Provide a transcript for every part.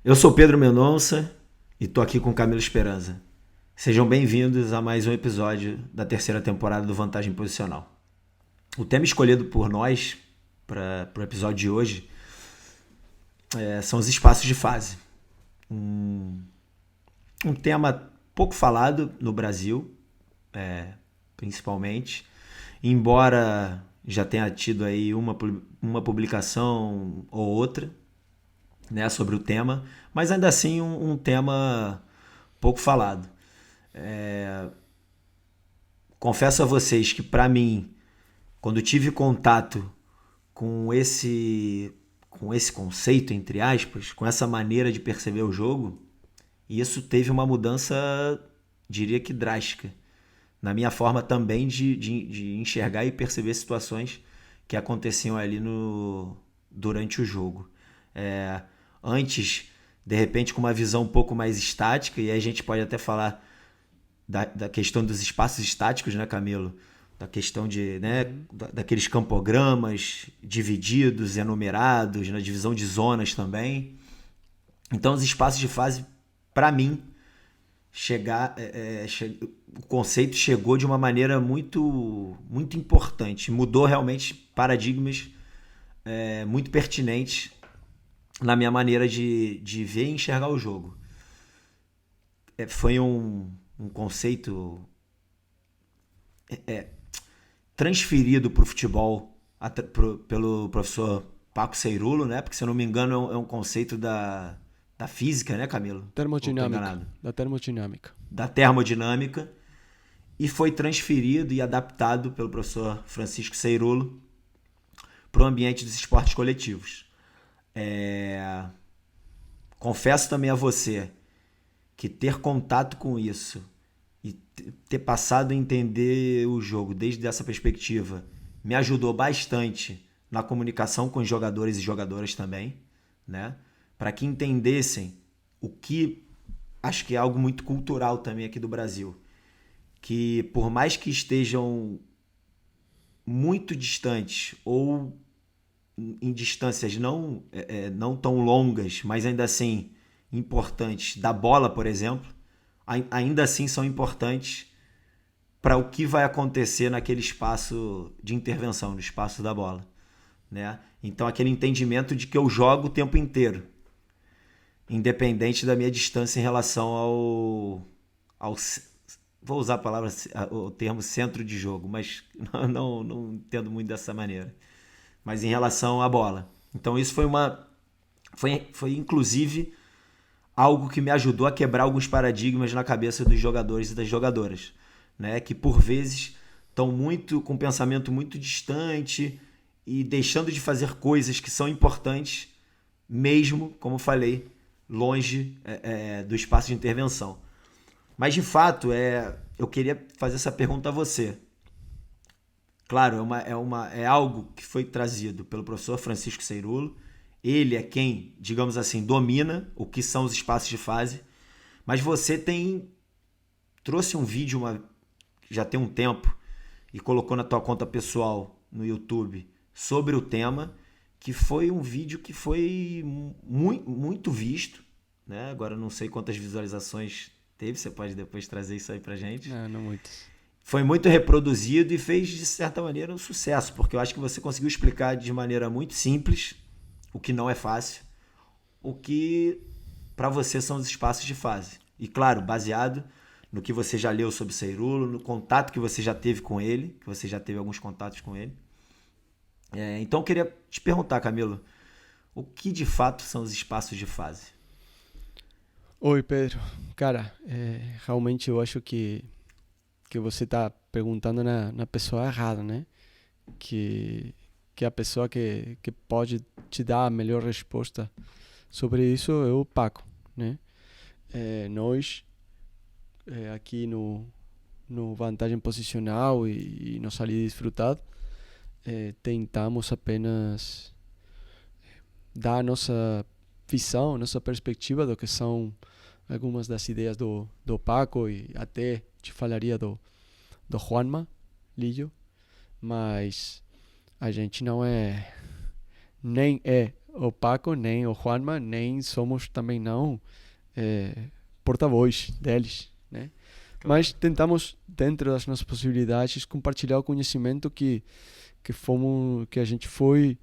Eu sou Pedro Mendonça e tô aqui com Camilo Esperança. Sejam bem-vindos a mais um episódio da terceira temporada do Vantagem Posicional. O tema escolhido por nós para o episódio de hoje são os espaços de fase. Um tema pouco falado no Brasil, principalmente, embora já tenha tido aí uma publicação ou outra, né, sobre o tema, mas ainda assim um tema pouco falado. Confesso a vocês que para mim, quando tive contato com esse conceito, entre aspas, com essa maneira de perceber o jogo, isso teve uma mudança, diria que drástica, na minha forma também de enxergar e perceber situações que aconteciam ali durante o jogo. É, Antes, de repente, com uma visão um pouco mais estática, e aí a gente pode até falar da questão dos espaços estáticos, né, Camilo? Da questão de, né, daqueles campogramas divididos, enumerados, na divisão de zonas também. Então, os espaços de fase, para mim, o conceito chegou de uma maneira muito importante. Mudou realmente paradigmas muito pertinentes na minha maneira de ver e enxergar o jogo. Foi um conceito transferido para o futebol pelo professor Paco Seirulo, né? Porque, se eu não me engano, é um conceito da física, né, Camilo? Ou estou Termodinâmica, enganado? da termodinâmica. Da termodinâmica, e foi transferido e adaptado pelo professor Francisco Seirulo para o ambiente dos esportes coletivos. Confesso também a você que ter contato com isso e ter passado a entender o jogo desde essa perspectiva me ajudou bastante na comunicação com os jogadores e jogadoras também, né? Para que entendessem o que acho que é algo muito cultural também aqui do Brasil, que por mais que estejam muito distantes ou em distâncias não tão longas, mas ainda assim importantes, da bola, por exemplo, ainda assim são importantes para o que vai acontecer naquele espaço de intervenção, no espaço da bola, né? Então, aquele entendimento de que eu jogo o tempo inteiro, independente da minha distância em relação ao vou usar a palavra, o termo centro de jogo, mas não entendo muito dessa maneira. Mas em relação à bola. Então isso foi inclusive algo que me ajudou a quebrar alguns paradigmas na cabeça dos jogadores e das jogadoras, né? Que por vezes estão muito com um pensamento muito distante e deixando de fazer coisas que são importantes, mesmo, como falei, longe do espaço de intervenção. Mas de fato, eu queria fazer essa pergunta a você. Claro, é algo que foi trazido pelo professor Francisco Seirulo. Ele é quem, digamos assim, domina o que são os espaços de fase. Mas você trouxe um vídeo já tem um tempo e colocou na tua conta pessoal no YouTube sobre o tema, que foi um vídeo que foi muito visto, né? Agora eu não sei quantas visualizações teve, você pode depois trazer isso aí pra gente. Não, não muitas. Foi muito reproduzido e fez, de certa maneira, um sucesso, porque eu acho que você conseguiu explicar de maneira muito simples, o que não é fácil, o que para você são os espaços de fase. E claro, baseado no que você já leu sobre Seirulo, no contato que você já teve com ele, que você já teve alguns contatos com ele. Então eu queria te perguntar, Camilo, o que de fato são os espaços de fase? Oi, Pedro. Cara, realmente eu acho que você está perguntando na pessoa errada, né? Que, que a pessoa que pode te dar a melhor resposta sobre isso é o Paco, né? Nós, aqui no Vantagem Posicional e no Salir Disfrutado, tentamos apenas dar a nossa visão, nossa perspectiva do que são algumas das ideias do Paco e até te falaria do Juanma Lillo, mas a gente não é nem é o Paco, nem o Juanma, nem somos também não porta-voz deles, né? Claro. Mas tentamos, dentro das nossas possibilidades, compartilhar o conhecimento que a gente foi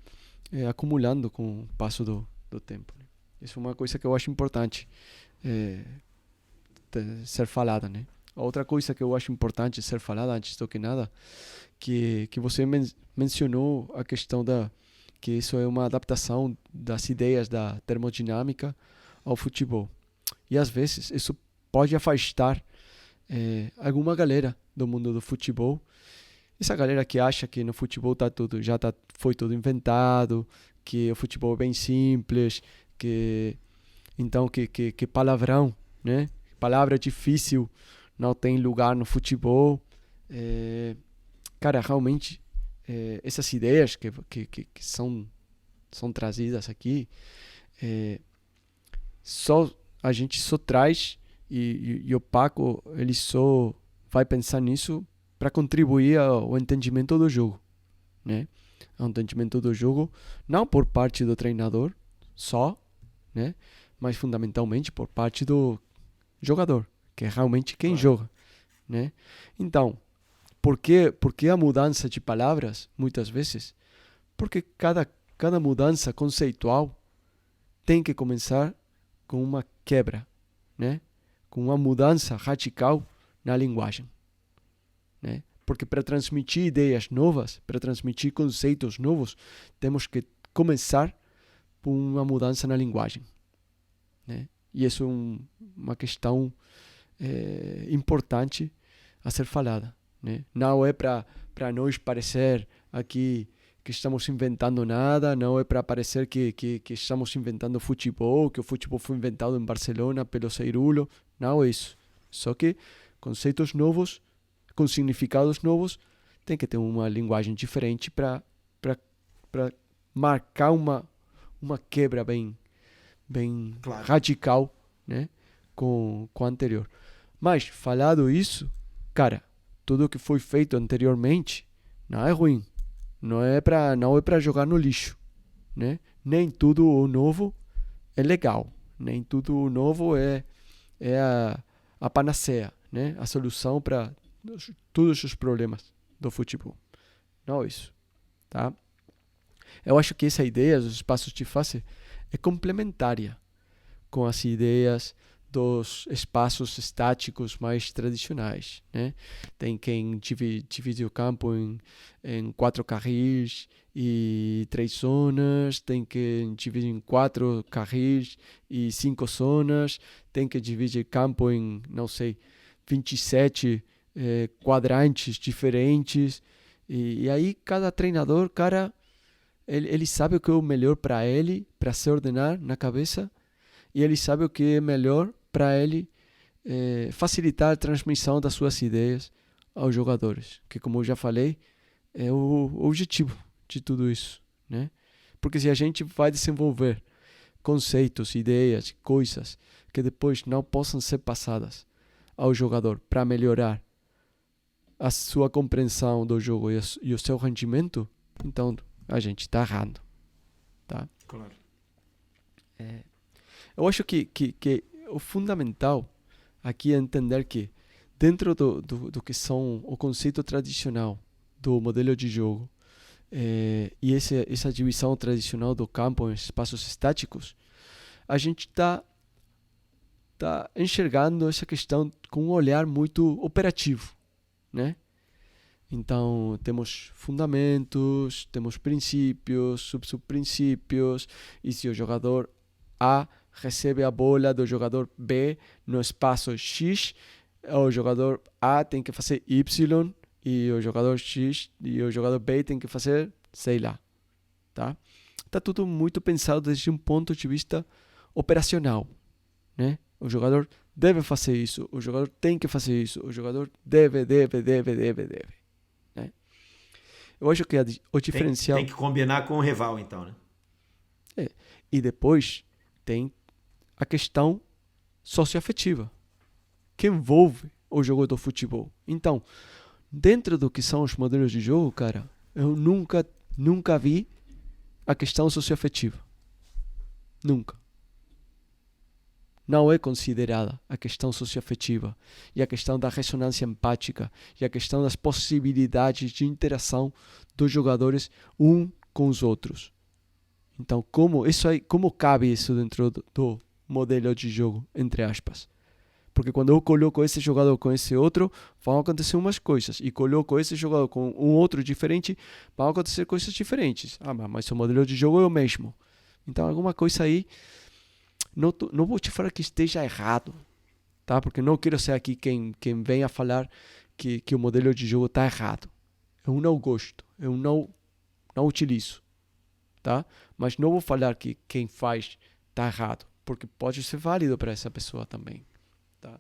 acumulando com o passo do tempo, né? Isso é uma coisa que eu acho importante ser falada, né? Outra coisa que eu acho importante ser falada, antes do que nada, que você mencionou a questão que isso é uma adaptação das ideias da termodinâmica ao futebol. E às vezes isso pode afastar alguma galera do mundo do futebol. Essa galera que acha que no futebol foi tudo inventado, que o futebol é bem simples, que palavrão, né? Palavra difícil não tem lugar no futebol. Cara, realmente essas ideias que são trazidas aqui, a gente só traz e o Paco ele só vai pensar nisso para contribuir ao entendimento do jogo, né? Ao entendimento do jogo, não por parte do treinador só, né? Mas fundamentalmente por parte do jogador, que é realmente quem joga, né? Então, por que a mudança de palavras, muitas vezes? Porque cada mudança conceitual tem que começar com uma quebra, né? Com uma mudança radical na linguagem, né? Porque para transmitir ideias novas, para transmitir conceitos novos, temos que começar por uma mudança na linguagem, né? E isso é uma questão importante a ser falada, né? Não é para nós parecer aqui que estamos inventando nada, não é para parecer que estamos inventando futebol, que o futebol foi inventado em Barcelona pelo Ceirulo, não é isso. Só que conceitos novos, com significados novos, tem que ter uma linguagem diferente para marcar uma quebra bem radical, né, com o anterior. Mas, falado isso, cara, tudo que foi feito anteriormente não é ruim. Não é para jogar no lixo, né? Nem tudo o novo é legal. Nem tudo o novo é a panaceia, né? A solução para todos os problemas do futebol. Não é isso, tá? Eu acho que essa ideia dos espaços de face é complementária com as ideias dos espaços estáticos mais tradicionais, né? Tem quem divide o campo em 4 carris e 3 zonas, tem quem divide em 4 carris e 5 zonas, tem que dividir o campo em, não sei, 27 quadrantes diferentes, e aí cada treinador, cara, ele sabe o que é o melhor para ele, para se ordenar na cabeça, e ele sabe o que é melhor para ele facilitar a transmissão das suas ideias aos jogadores, que, como eu já falei, é o objetivo de tudo isso, né? Porque se a gente vai desenvolver conceitos, ideias, coisas que depois não possam ser passadas ao jogador para melhorar a sua compreensão do jogo e o seu rendimento, então a gente está errando, tá? Claro. Eu acho que o fundamental aqui é entender que dentro do que são o conceito tradicional do modelo de jogo e essa divisão tradicional do campo em espaços estáticos, a gente está enxergando essa questão com um olhar muito operativo, né? Então, temos fundamentos, temos princípios, subprincípios, e se o jogador A recebe a bola do jogador B no espaço X, o jogador A tem que fazer Y, e o jogador X e o jogador B tem que fazer, sei lá, tá? Tá tudo muito pensado desde um ponto de vista operacional, né? O jogador deve fazer isso, o jogador tem que fazer isso, o jogador deve. Né? Eu acho que o diferencial... Tem que combinar com o rival, então, né? E depois tem a questão socioafetiva, que envolve o jogo do futebol. Então, dentro do que são os modelos de jogo, cara, eu nunca vi a questão socioafetiva. Nunca. Não é considerada a questão socioafetiva e a questão da ressonância empática e a questão das possibilidades de interação dos jogadores um com os outros. Então, como cabe isso dentro do modelo de jogo, entre aspas? Porque quando eu coloco esse jogador com esse outro, vão acontecer umas coisas. E coloco esse jogador com um outro diferente, vão acontecer coisas diferentes. Mas o modelo de jogo é o mesmo. Então, alguma coisa aí, não vou te falar que esteja errado, tá? Porque não quero ser aqui quem venha falar que o modelo de jogo está errado. Eu não gosto, eu não utilizo, tá? Mas não vou falar que quem faz está errado, porque pode ser válido para essa pessoa também, tá?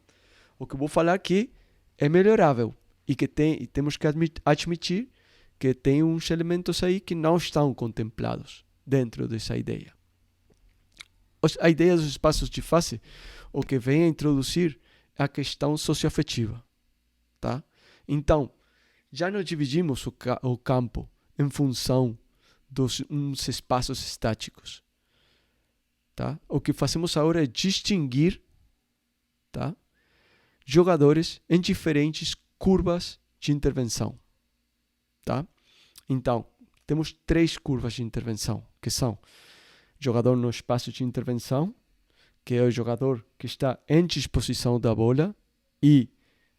O que eu vou falar aqui é melhorável e temos que admitir que tem uns elementos aí que não estão contemplados dentro dessa ideia. A ideia dos espaços de face, o que vem a introduzir é a questão socioafetiva, tá? Então, já não dividimos o campo em função dos uns espaços estáticos, tá? O que fazemos agora é distinguir, tá, jogadores em diferentes curvas de intervenção, tá? Então, temos 3 curvas de intervenção, que são jogador no espaço de intervenção, que é o jogador que está em disposição da bola e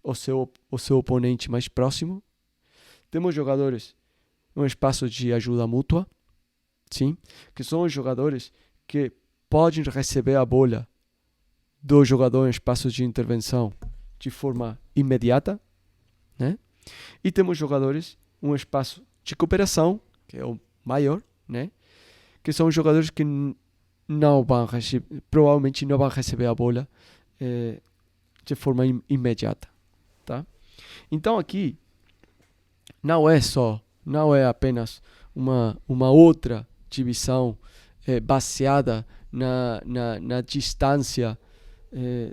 o seu oponente mais próximo. Temos jogadores no espaço de ajuda mútua, sim, que são os jogadores que podem receber a bola do jogador em espaço de intervenção de forma imediata, né? E temos jogadores um espaço de cooperação, que é o maior, né? Que são jogadores que provavelmente não vão receber a bola de forma imediata, tá? Então aqui não é apenas uma outra divisão baseada na distância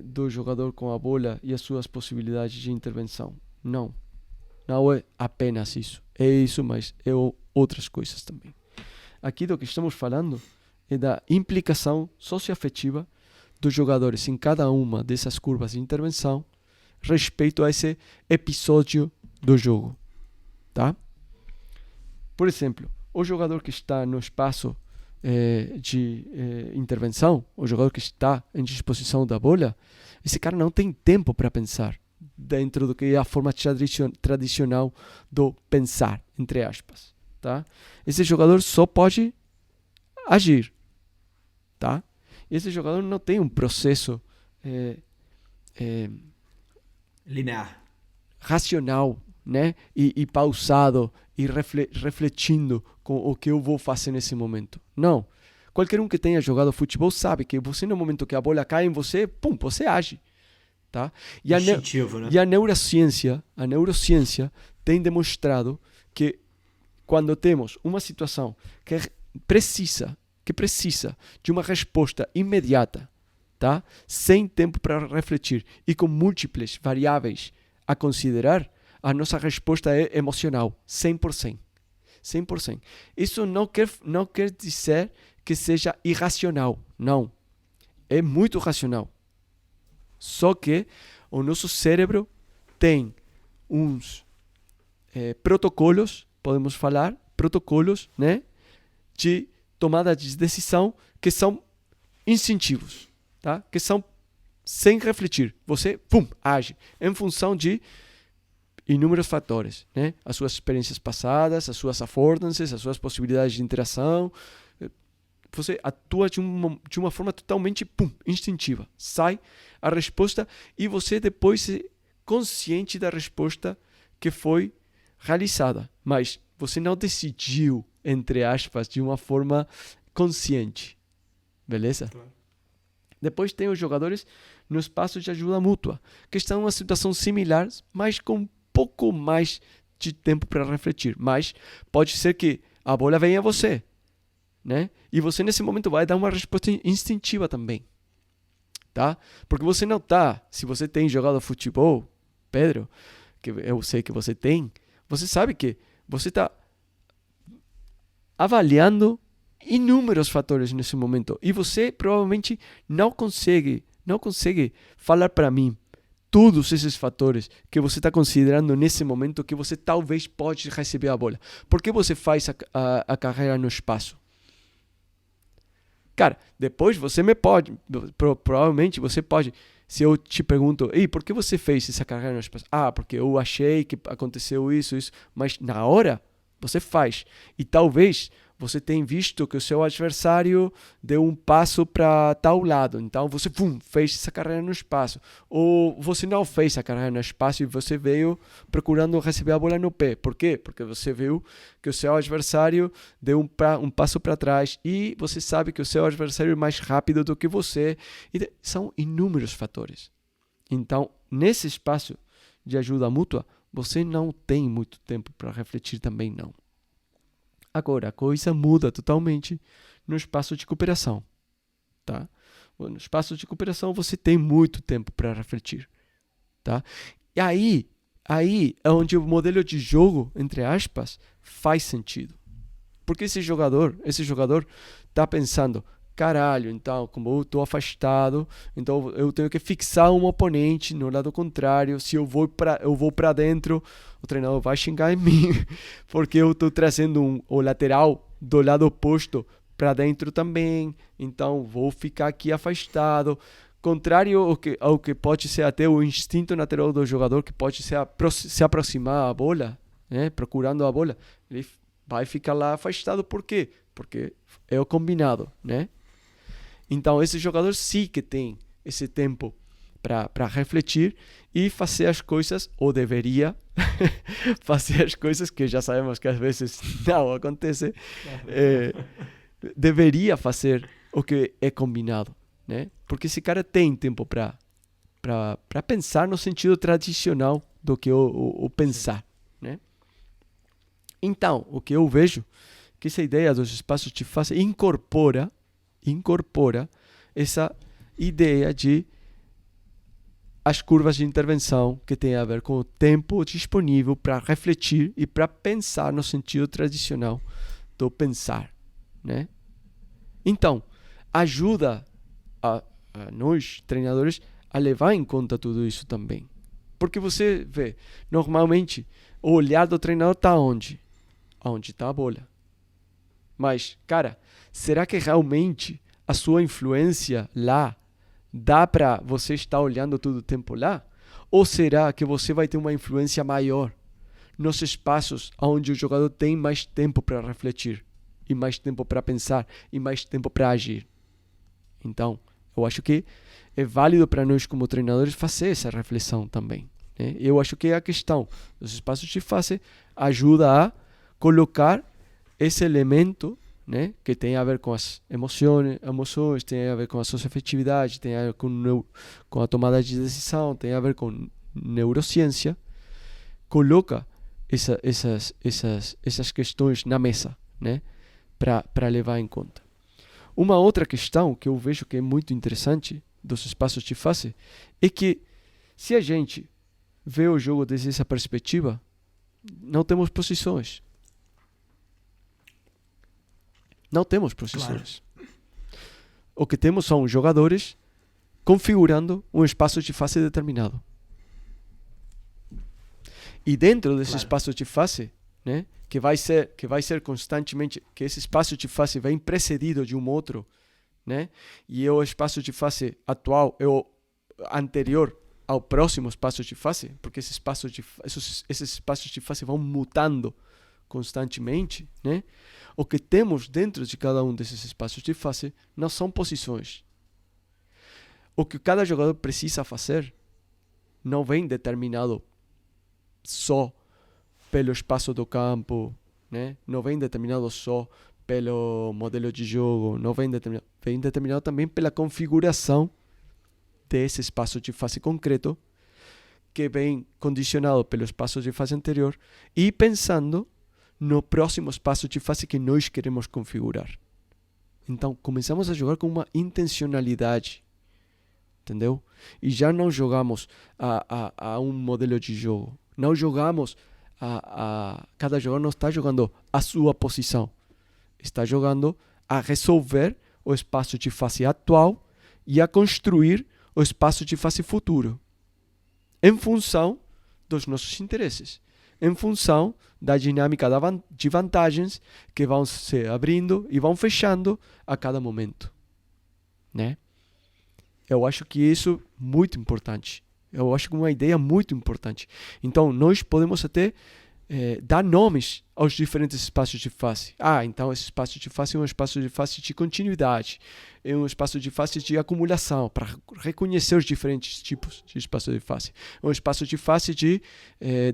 do jogador com a bola e as suas possibilidades de intervenção. Não é apenas isso. É isso, mas é outras coisas também. Aqui do que estamos falando é da implicação socioafetiva dos jogadores em cada uma dessas curvas de intervenção respeito a esse episódio do jogo, tá? Por exemplo, o jogador que está no espaço de intervenção, o jogador que está em disposição da bola, esse cara não tem tempo para pensar dentro do que é a forma tradicional do pensar, entre aspas, tá? Esse jogador só pode agir, tá? Esse jogador não tem um processo linear, racional, né? E pausado e refletindo com o que eu vou fazer nesse momento. Não. Qualquer um que tenha jogado futebol sabe que você, no momento que a bola cai em você, você age, tá? E instintivo, né? E a neurociência tem demonstrado que quando temos uma situação que precisa de uma resposta imediata, tá? Sem tempo para refletir e com múltiplas variáveis a considerar, a nossa resposta é emocional, 100%. 100%. Isso não quer dizer que seja irracional, não. É muito racional. Só que o nosso cérebro tem uns protocolos, podemos falar, né, de tomada de decisão que são instintivos, tá? Que são sem refletir. Você, age em função de inúmeros fatores, né? As suas experiências passadas, as suas affordances, as suas possibilidades de interação. Você atua de uma forma totalmente instintiva. Sai a resposta e você depois é consciente da resposta que foi realizada. Mas você não decidiu, entre aspas, de uma forma consciente. Beleza? Claro. Depois tem os jogadores no espaço de ajuda mútua, que estão em uma situação similar, mas com um pouco mais de tempo para refletir. Mas pode ser que a bola venha a você, né? E você nesse momento vai dar uma resposta instintiva também, tá? Porque você não tá, se você tem jogado futebol, Pedro, que eu sei que você tem, você sabe que você está avaliando inúmeros fatores nesse momento. E você provavelmente não consegue falar para mim todos esses fatores que você está considerando nesse momento que você talvez pode receber a bola. Por que você faz a carreira no espaço? Cara, depois você provavelmente você pode, se eu te pergunto, ei, por que você fez essa carreira no espaço? Ah, porque eu achei que aconteceu isso, mas na hora você faz. E talvez você tenha visto que o seu adversário deu um passo para tal lado, então você fez essa carreira no espaço. Ou você não fez a carreira no espaço e você veio procurando receber a bola no pé. Por quê? Porque você viu que o seu adversário deu um passo para trás e você sabe que o seu adversário é mais rápido do que você. E são inúmeros fatores. Então, nesse espaço de ajuda mútua, você não tem muito tempo para refletir também, não. Agora, a coisa muda totalmente no espaço de cooperação, tá? No espaço de cooperação você tem muito tempo para refletir, tá? E aí é onde o modelo de jogo, entre aspas, faz sentido. Porque esse jogador tá pensando, caralho, então, como eu estou afastado, então eu tenho que fixar um oponente no lado contrário. Se eu vou para dentro, o treinador vai xingar em mim, porque eu estou trazendo o lateral do lado oposto para dentro também. Então, vou ficar aqui afastado. Contrário ao que pode ser até o instinto natural do jogador, que pode se aproximar à bola, né, procurando a bola, ele vai ficar lá afastado. Por quê? Porque é o combinado, né? Então, esse jogador sim que tem esse tempo para refletir e fazer as coisas, ou deveria fazer as coisas, que já sabemos que às vezes não acontece, deveria fazer o que é combinado, né? Porque esse cara tem tempo para pensar no sentido tradicional do que o pensar, né? Então, o que eu vejo que essa ideia dos espaços de fase incorpora essa ideia de as curvas de intervenção, que tem a ver com o tempo disponível para refletir e para pensar no sentido tradicional do pensar, né? Então, ajuda a nós, treinadores, a levar em conta tudo isso também. Porque você vê, normalmente, o olhar do treinador está onde? Onde está a bola. Mas, cara, será que realmente a sua influência lá dá para você estar olhando todo o tempo lá? Ou será que você vai ter uma influência maior nos espaços onde o jogador tem mais tempo para refletir, e mais tempo para pensar, e mais tempo para agir? Então, eu acho que é válido para nós como treinadores fazer essa reflexão também, né? Eu acho que a questão dos espaços de fase ajuda a colocar esse elemento, né, que tem a ver com as emoções, tem a ver com a socioafetividade, tem a ver com a tomada de decisão, tem a ver com neurociência. Coloca essas questões na mesa, né, para levar em conta. Uma outra questão que eu vejo que é muito interessante dos espaços de fase é que, se a gente vê o jogo desde essa perspectiva, não temos posições. Não temos posições. Claro. O que temos são jogadores configurando um espaço de fase determinado. E dentro desse espaço de fase, né, que vai ser constantemente, que esse espaço de fase vem precedido de um outro, né, e o espaço de fase atual é o anterior ao próximo espaço de fase, porque esses espaços de fase vão mutando constantemente, né? O que temos dentro de cada um desses espaços de fase não são posições. O que cada jogador precisa fazer não vem determinado só pelo espaço do campo, né? Não vem determinado só pelo modelo de jogo, não vem determinado também pela configuração desse espaço de fase concreto, que vem condicionado pelo espaço de fase anterior e pensando no próximo espaço de fase que nós queremos configurar. Então, começamos a jogar com uma intencionalidade, entendeu? E já não jogamos a um modelo de jogo. Não jogamos cada jogador não está jogando a sua posição. Está jogando a resolver o espaço de fase atual e a construir o espaço de fase futuro, em função dos nossos interesses, em função da dinâmica de vantagens que vão se abrindo e vão fechando a cada momento, né? Eu acho que isso é muito importante. Eu acho que é uma ideia muito importante. Então, nós podemos até dar nomes aos diferentes espaços de fase. Então esse espaço de fase é um espaço de fase de continuidade, é um espaço de fase de acumulação, para reconhecer os diferentes tipos de espaço de fase. É um espaço de fase de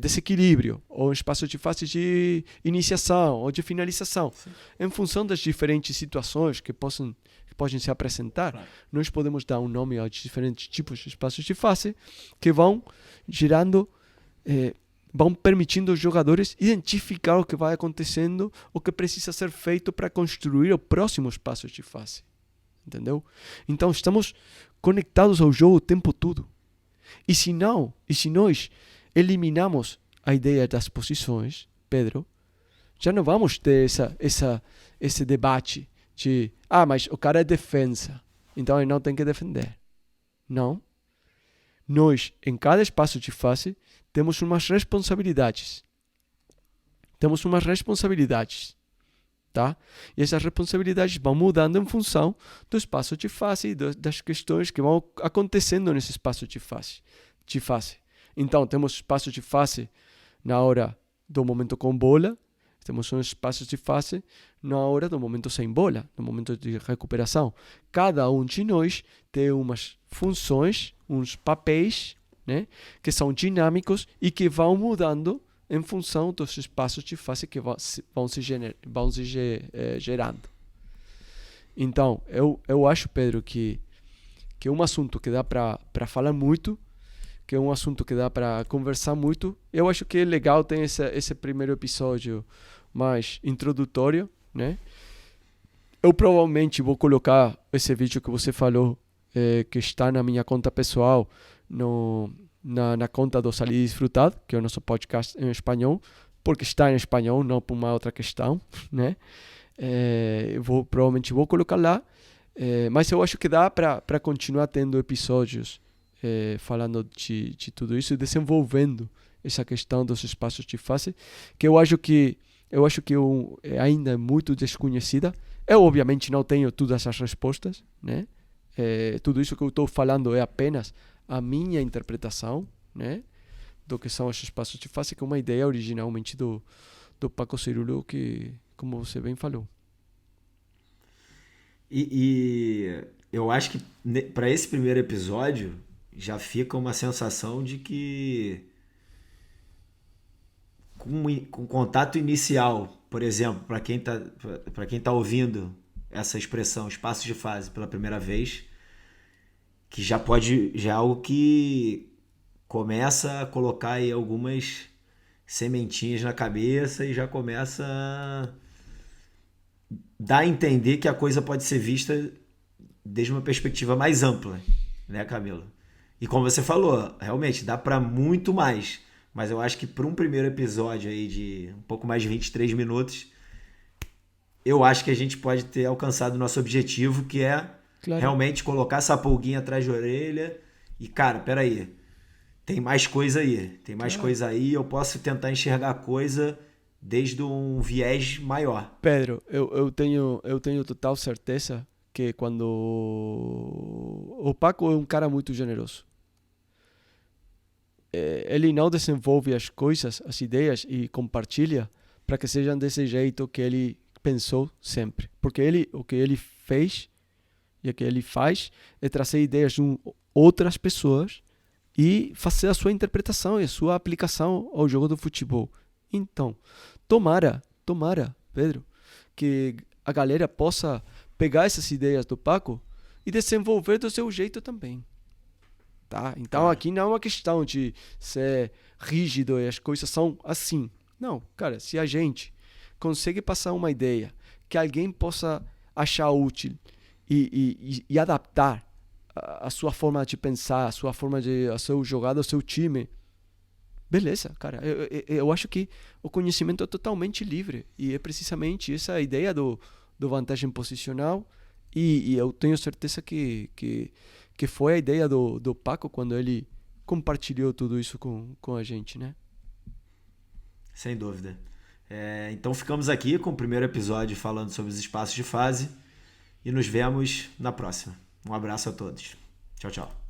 desequilíbrio, ou um espaço de fase de iniciação, ou de finalização. Sim. Em função das diferentes situações que podem se apresentar, claro, nós podemos dar um nome aos diferentes tipos de espaços de fase que vão gerando... vão permitindo aos jogadores identificar o que vai acontecendo, o que precisa ser feito para construir o próximo espaço de fase. Entendeu? Então estamos conectados ao jogo o tempo todo. E se nós eliminamos a ideia das posições, Pedro, já não vamos ter esse debate de mas o cara é defensa, então ele não tem que defender. Não. Nós, em cada espaço de fase, temos umas responsabilidades. Tá? E essas responsabilidades vão mudando em função do espaço de fase e das questões que vão acontecendo nesse espaço de fase. Então, temos espaço de fase na hora do momento com bola, temos um espaço de fase na hora do momento sem bola, no momento de recuperação. Cada um de nós tem umas funções, uns papéis, né, que são dinâmicos e que vão mudando em função dos espaços de fase que vão se gerando. Então, eu acho, Pedro, que é um assunto que dá para falar muito, que é um assunto que dá para conversar muito. Eu acho que é legal ter esse primeiro episódio mais introdutório, né? Eu provavelmente vou colocar esse vídeo que você falou, que está na minha conta pessoal, na conta do Salir e Disfrutar, que é o nosso podcast em espanhol, porque está em espanhol, não por uma outra questão, né? Provavelmente vou colocar lá, mas eu acho que dá para continuar tendo episódios falando de tudo isso e desenvolvendo essa questão dos espaços de fase, que eu acho que ainda é muito desconhecida. Eu obviamente não tenho todas as respostas, né? Tudo isso que eu estou falando é apenas a minha interpretação, né, do que são os espaços de fase, que é uma ideia originalmente do Paco Cirulo, que, como você bem falou. E eu acho que para esse primeiro episódio já fica uma sensação de que com contato inicial, por exemplo, para quem tá ouvindo essa expressão espaço de fase pela primeira vez, que já é algo que começa a colocar aí algumas sementinhas na cabeça e já começa a dar a entender que a coisa pode ser vista desde uma perspectiva mais ampla, né, Camilo? E como você falou, realmente dá para muito mais, mas eu acho que para um primeiro episódio aí de um pouco mais de 23 minutos, eu acho que a gente pode ter alcançado o nosso objetivo, que é realmente colocar essa pulguinha atrás da orelha e, cara, peraí, tem mais coisa aí, eu posso tentar enxergar a coisa desde um viés maior. Pedro, eu tenho total certeza que quando o Paco é um cara muito generoso, ele não desenvolve as coisas, as ideias e compartilha para que sejam desse jeito que ele pensou sempre, porque o que ele fez e o que ele faz é trazer ideias de outras pessoas e fazer a sua interpretação e a sua aplicação ao jogo do futebol. Então, tomara, Pedro, que a galera possa pegar essas ideias do Paco e desenvolver do seu jeito também. Tá? Então, aqui não é uma questão de ser rígido e as coisas são assim. Não, cara, se a gente consegue passar uma ideia que alguém possa achar útil e adaptar a sua forma de pensar, a seu jogado, ao seu time, beleza, cara. Eu acho que o conhecimento é totalmente livre e é precisamente essa a ideia do do vantagem posicional, e eu tenho certeza que foi a ideia do Paco quando ele compartilhou tudo isso com a gente, né? Sem dúvida. Então ficamos aqui com o primeiro episódio falando sobre os espaços de fase e nos vemos na próxima. Um abraço a todos. Tchau, tchau.